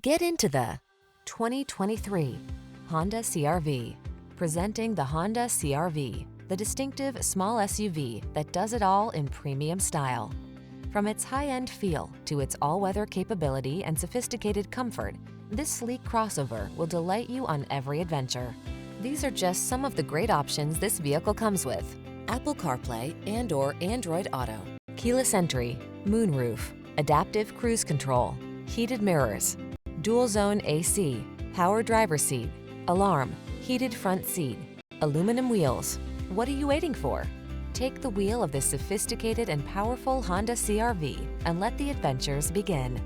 Get into the 2023 Honda CR-V. Presenting the Honda CR-V, the distinctive small SUV that does it all in premium style. From its high-end feel to its all-weather capability and sophisticated comfort, this sleek crossover will delight you on every adventure. These are just some of the great options this vehicle comes with: Apple CarPlay and/or Android Auto, keyless entry, moonroof, adaptive cruise control, heated mirrors, dual-zone AC, power driver seat, alarm, heated front seat, aluminum wheels. What are you waiting for? Take the wheel of this sophisticated and powerful Honda CR-V and let the adventures begin.